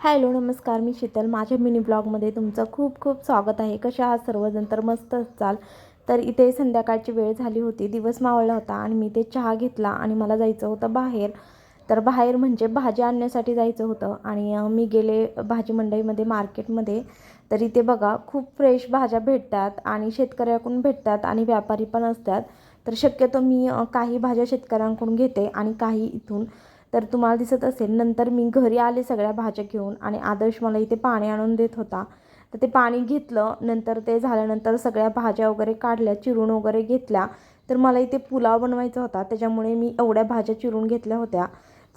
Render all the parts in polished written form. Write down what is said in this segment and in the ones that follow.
Hello नमस्कार, मी शीतल. माझ्या mini ब्लॉगमध्ये तुमचं खूप खूप स्वागत आहे. कशा आहात सर्वजण? तर मस्त असाल. तर इथे संध्याकाळची वेळ झाली होती, दिवस मावळला होता आणि मी ते चहा घेतला आणि मला जायचं होतं बाहेर. तर बाहेर म्हणजे भाजी आणण्यासाठी जायचं होतं आणि मी गेले भाजी मंडईमध्ये, मार्केटमध्ये. तर इथे बघा, खूप फ्रेश भाज्या भेटतात आणि शेतकऱ्याकडून भेटतात आणि व्यापारी पण असतात. तर शक्यतो मी काही भाज्या शेतकऱ्यांकडून घेते आणि काही इथून. तर तुम्हाला दिसत असेल, नंतर मी घरी आले सगळ्या भाज्या घेऊन आणि आदर्श मला इथे पाणी आणून देत होता. तर ते पाणी घेतलं. नंतर ते झाल्यानंतर सगळ्या भाज्या वगैरे काढल्या, चिरून वगैरे घेतल्या. तर मला इथे पुलाव बनवायचा होता, त्याच्यामुळे मी एवढ्या भाज्या चिरून घेतल्या होत्या.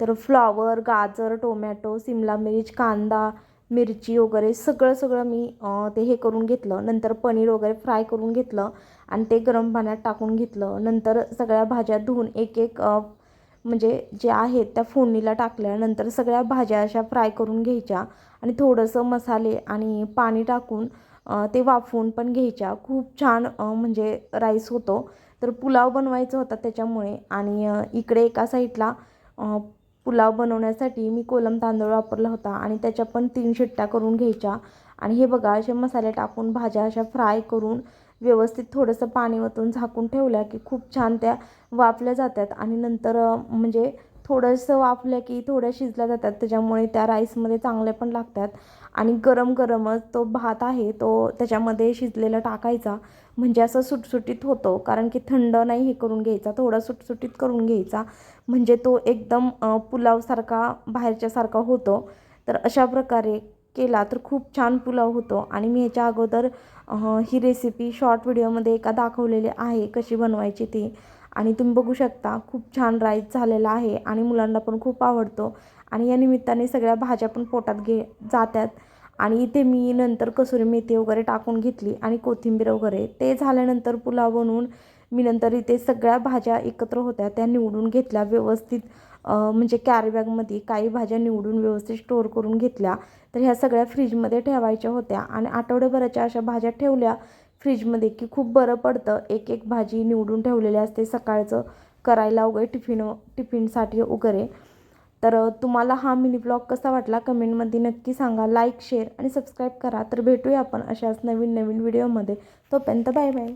तर फ्लॉवर, गाजर, टोमॅटो, सिमला मिर्च, कांदा, मिरची वगैरे सगळं सगळं मी ते हे करून घेतलं. नंतर पनीर वगैरे फ्राय करून घेतलं आणि ते गरम पाण्यात टाकून घेतलं. नंतर सगळ्या भाज्या धुवून एक एक म्हणजे जे आहेत त्या फोडणीला टाकल्यानंतर सगळ्या भाज्या अशा फ्राय करून घ्यायच्या आणि थोडंसं मसाले आणि पाणी टाकून ते वाफवून पण घ्यायच्या. खूप छान म्हणजे राईस होतो. तर पुलाव बनवायचा होता त्याच्यामुळे. आणि इकडे एका साईडला पुलाव बनवण्यासाठी मी कोलम तांदूळ वापरला होता आणि त्याच्या पण 3 शिट्ट्या करून घ्यायच्या. आणि हे बघा, असे मसाले टाकून भाज्या अशा फ्राय करून व्यवस्थित थोडंसं पाणी ओतून झाकून ठेवल्या की खूप छान त्या वाफल्या जातात. आणि नंतर म्हणजे थोडंसं वाफल्या की थोड्या शिजल्या जातात, त्याच्यामुळे त्या राईसमध्ये चांगल्या पण लागतात. आणि गरम गरमच तो भात आहे तो त्याच्यामध्ये शिजलेला टाकायचा, म्हणजे असं सुटसुटीत होतो. कारण की थंड नाही हे करून घ्यायचा, थोडा सुटसुटीत करून घ्यायचा, म्हणजे तो एकदम पुलावसारखा बाहेरच्यासारखा होतो. तर अशा प्रकारे केला तर खूप छान पुलाव होतो. आणि मी ह्याच्या अगोदर ही रेसिपी शॉर्ट व्हिडिओमध्ये एका दाखवलेली आहे कशी बनवायची ती. आणि तुम्ही बघू शकता, खूप छान राईस झालेला आहे आणि मुलांना पण खूप आवडतो. आणि या निमित्ताने सगळ्या भाज्या पण पोटात जातात. आणि इथे मी नंतर कसुरी मेथी वगैरे टाकून घेतली आणि कोथिंबीर वगैरे. ते झाल्यानंतर पुलाव बनवून मी नंतर इथे सगळ्या भाज्या एकत्र होत्या त्या निवडून घेतल्या व्यवस्थित. म्हणजे कॅरी बॅगमध्ये काही भाज्या निवडून व्यवस्थित स्टोअर करून घेतल्या. तर ह्या सगळ्या फ्रीजमध्ये ठेवायच्या होत्या आणि आठवड्याभराच्या अशा भाज्या ठेवल्या फ्रीजमध्ये की खूप बरं पडतं. एक एक भाजी निवडून ठेवलेली असते सकाळचं करायला वगैरे, टिफिनसाठी वगैरे. तर तुम्हाला हा मिनी ब्लॉग कसा वाटला कमेंटमध्ये नक्की सांगा. लाईक, शेअर आणि सबस्क्राईब करा. तर भेटूया आपण अशाच नवीन नवीन व्हिडिओमध्ये. तोपर्यंत बाय बाय.